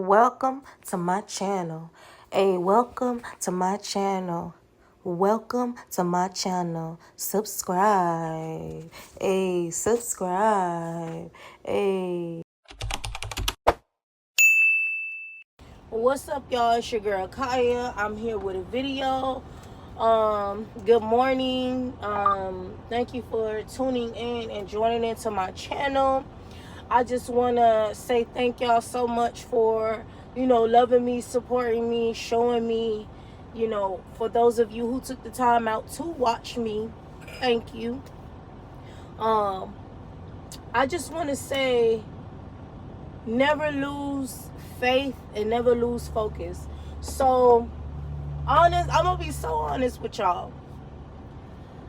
Welcome to my channel. Welcome to my channel. Welcome to my channel. Subscribe. Subscribe. What's up, y'all? It's your girl Kaya. I'm here with a video. Good morning. Thank you for tuning in and joining into my channel. I just want to say thank y'all so much for, loving me, supporting me, showing me, for those of you who took the time out to watch me, thank you. I just want to say, never lose faith and never lose focus. So, I'm going to be so honest with y'all.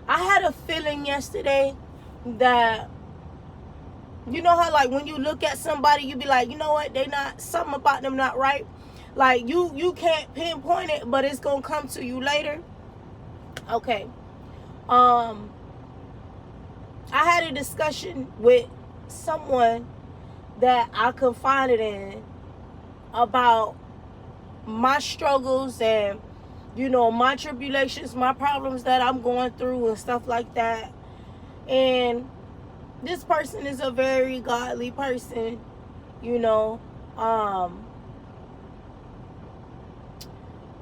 I had a feeling yesterday that, you know how, like, when you look at somebody, you be like, you know what, something about them not right. Like, you can't pinpoint it, but it's gonna come to you later. Okay. I had a discussion with someone that I confided in about my struggles and, my tribulations, my problems that I'm going through and stuff like that. And this person is a very godly person,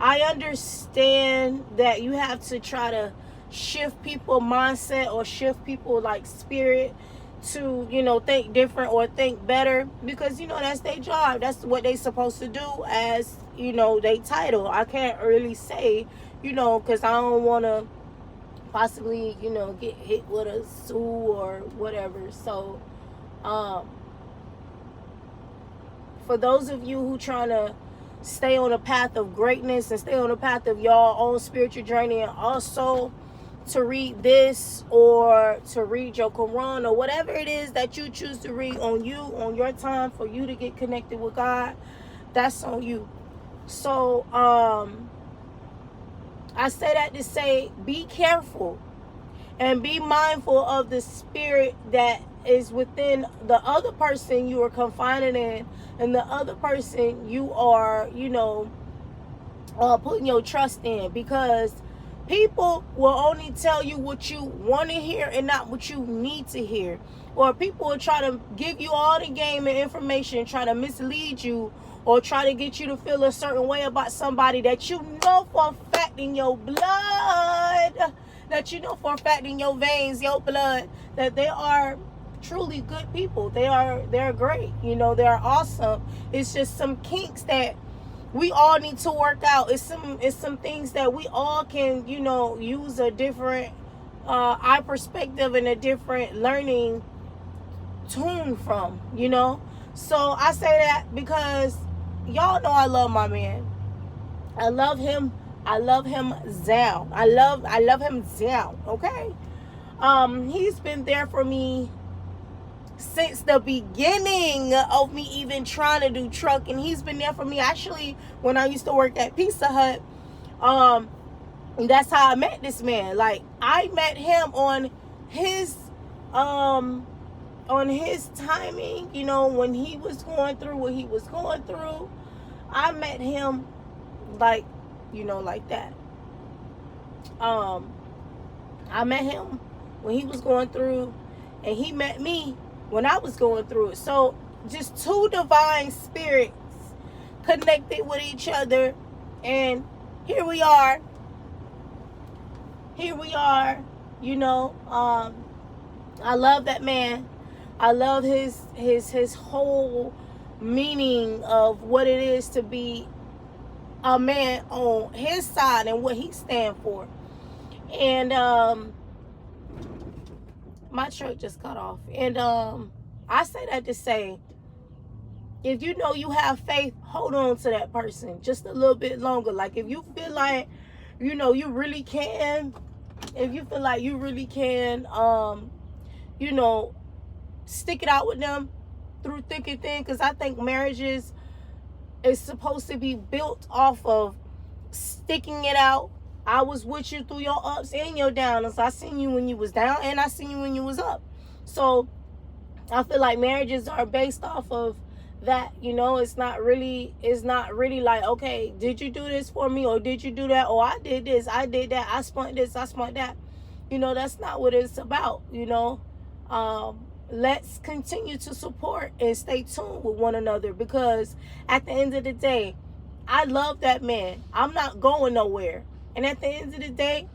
I understand that you have to try to shift people mindset or shift people like spirit to, think different or think better, because, that's their job. That's what they supposed to do as, they title. I can't really say, because I don't want to possibly, get hit with a sue or whatever. So, for those of you who trying to stay on a path of greatness and stay on a path of your own spiritual journey, and also to read this or to read your Quran or whatever it is that you choose to read on your time for you to get connected with God, that's on you. So, I say that to say, be careful and be mindful of the spirit that is within the other person you are confiding in and the other person you are, putting your trust in, because people will only tell you what you want to hear and not what you need to hear. Or people will try to give you all the game and information, try to mislead you, or try to get you to feel a certain way about somebody that you know for a fact in your blood, that you know for a fact in your veins, your blood, that they are truly good people. They're great. They're awesome. It's just some kinks that we all need to work out. It's some things that we all can, use a different eye perspective and a different learning tune from, So I say that because y'all know I love my man. I love him down. I love him down, okay? He's been there for me since the beginning of me even trying to do trucking. He's been there for me actually when I used to work at Pizza Hut. That's how I met this man. Like, I met him on his timing, when he was going through what he was going through. I met him like, like that. I met him when he was going through, and he met me when I was going through it. So just two divine spirits connected with each other, and here we are. I love that man. I love his whole meaning of what it is to be a man on his side and what he stand for. And my truck just cut off. And I say that to say, if you know you have faith, hold on to that person just a little bit longer. Like, if you feel like, you really can, stick it out with them through thick and thin. Because I think marriages is supposed to be built off of sticking it out. I was with you through your ups and your downs. I seen you when you was down, and I seen you when you was up. So I feel like marriages are based off of that, you know. It's not really like, okay, did you do this for me, or did you do that, or I did this, I did that, I spent this, I spent that. You know, that's not what it's about, you know. Let's continue to support and stay tuned with one another, because at the end of the day, I love that man. I'm not going nowhere. And at the end of the day,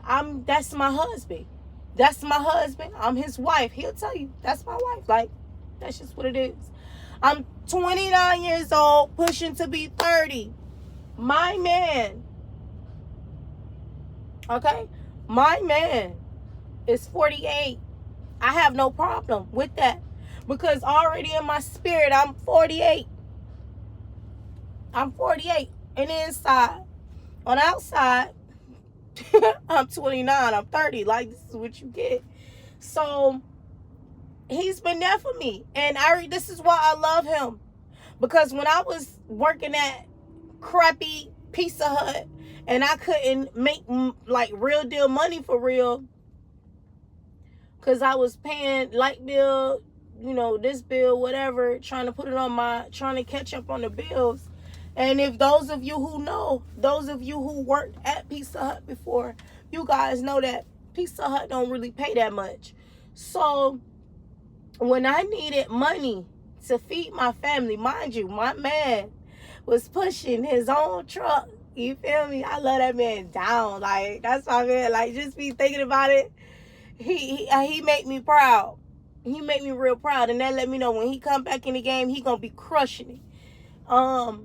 that's my husband. That's my husband. I'm his wife. He'll tell you, that's my wife. Like, that's just what it is. I'm 29 years old, pushing to be 30. My man, okay? My man is 48. I have no problem with that, because already in my spirit, I'm 48. I'm 48. And inside, on the outside, I'm 29, I'm 30. Like, this is what you get. So he's been there for me, and this is why I love him, because when I was working at crappy Pizza Hut and I couldn't make like real deal money for real, because I was paying light bill, you know, this bill, whatever, trying to catch up on the bills. And if those of you who know, those of you who worked at Pizza Hut before, you guys know that Pizza Hut don't really pay that much. So when I needed money to feed my family, mind you, my man was pushing his own truck. You feel me? I love that man down. Like, that's my man. Like, just be thinking about it. He made me proud. He made me real proud. And that let me know when he come back in the game, he gonna be crushing it. I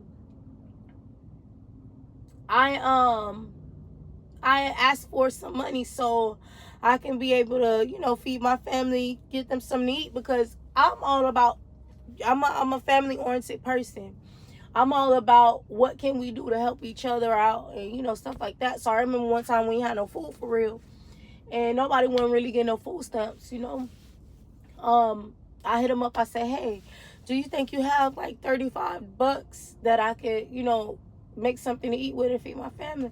asked for some money so I can be able to, you know, feed my family, get them something to eat, because I'm a family-oriented person. I'm all about what can we do to help each other out, and, you know, stuff like that. So I remember one time we had no food for real, and nobody wasn't really getting no food stamps, you know. I hit him up. I said, hey, do you think you have like $35 that I could, you know, make something to eat with and feed my family?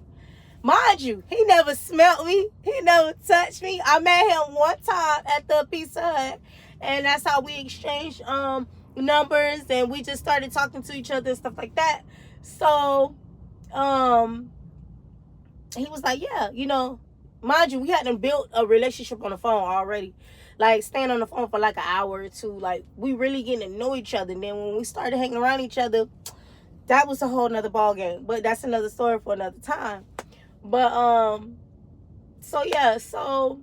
Mind you, he never smelled me. He never touched me. I met him one time at the Pizza Hut, and that's how we exchanged numbers, and we just started talking to each other and stuff like that. So he was like, yeah, you know, mind you, we hadn't built a relationship on the phone already. Like, staying on the phone for like an hour or two. Like, we really getting to know each other. And then when we started hanging around each other, that was a whole nother ball game. But that's another story for another time. But so yeah, so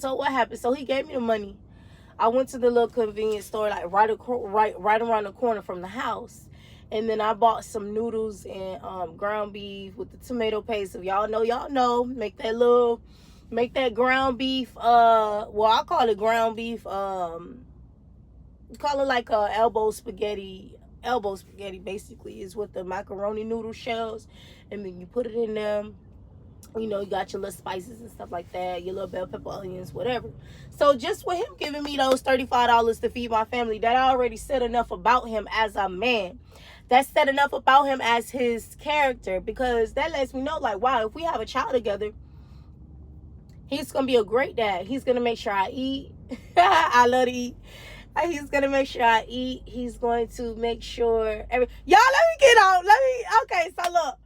what happened? So he gave me the money. I went to the little convenience store, like right around the corner from the house, and then I bought some noodles and ground beef with the tomato paste. If y'all know, make that ground beef. Well, I call it ground beef. Call it like a elbow spaghetti. Elbow spaghetti basically is with the macaroni noodle shells, and then you put it in them. You know, you got your little spices and stuff like that, your little bell pepper, onions, whatever. So just with him giving me those $35 to feed my family, that already said enough about him as a man. That said enough about him as his character, because that lets me know, like, wow, if we have a child together, he's going to be a great dad. He's going to make sure I eat. I love to eat. He's going to make sure I eat. He's going to make sure y'all, let me get on. Okay, so look.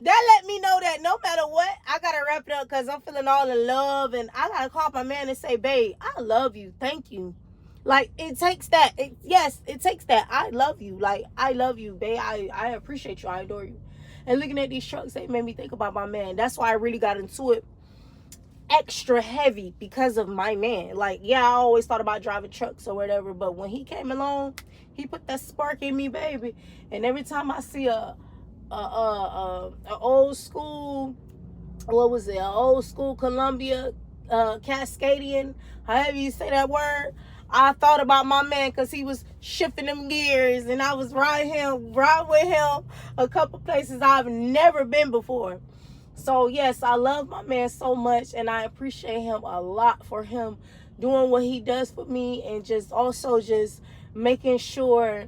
That let me know that no matter what, I got to wrap it up, because I'm feeling all in love. And I got to call my man and say, babe, I love you. Thank you. Like, it takes that. It takes that. I love you. Like, I love you, babe. I appreciate you. I adore you. And looking at these trucks, they made me think about my man. That's why I really got into it extra heavy, because of my man. Like, yeah, I always thought about driving trucks or whatever, but when he came along, he put that spark in me, baby. And every time I see a old school, what was it? An old school Columbia Cascadian, however you say that word, I thought about my man, because he was shifting them gears, and I was riding with him a couple places I've never been before. So yes, I love my man so much, and I appreciate him a lot for him doing what he does for me, and just also just making sure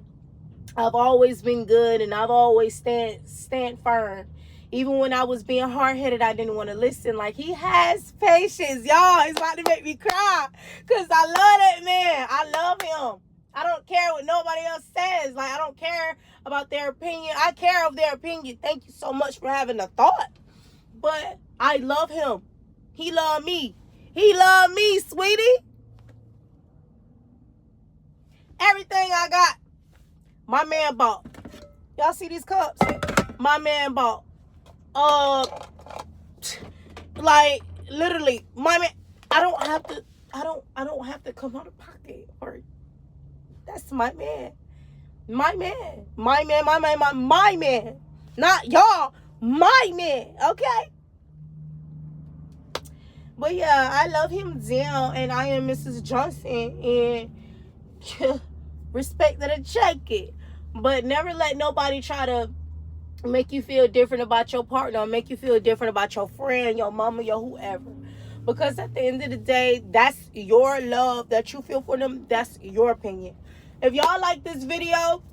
I've always been good, and I've always stand firm. Even when I was being hard-headed, I didn't want to listen. Like, he has patience, y'all. It's about to make me cry, because I love that man. I love him. I don't care what nobody else says. Like, I don't care about their opinion. I care of their opinion. Thank you so much for having a thought. But I love him. He loved me. He loved me, sweetie. Everything I got, my man bought. Y'all see these cups? My man bought. Like, literally, my man, I don't have to come out of pocket. Or that's my man. My man. My man, my man. Not y'all. My man. Okay? But yeah, I love him down, and I am Mrs. Johnson, and respect that I check it. But never let nobody try to make you feel different about your partner, or make you feel different about your friend, your mama, your whoever. Because at the end of the day, that's your love that you feel for them. That's your opinion. If y'all like this video,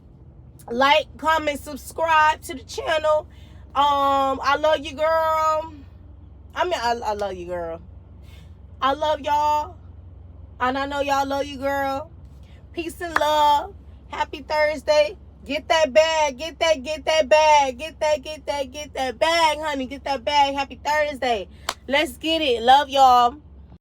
like, comment, subscribe to the channel. I love you, girl. I love you, girl. I love y'all. And I know y'all love you, girl. Peace and love. Happy Thursday. Get that bag. Get that bag. Get that bag, honey. Get that bag. Happy Thursday. Let's get it. Love y'all.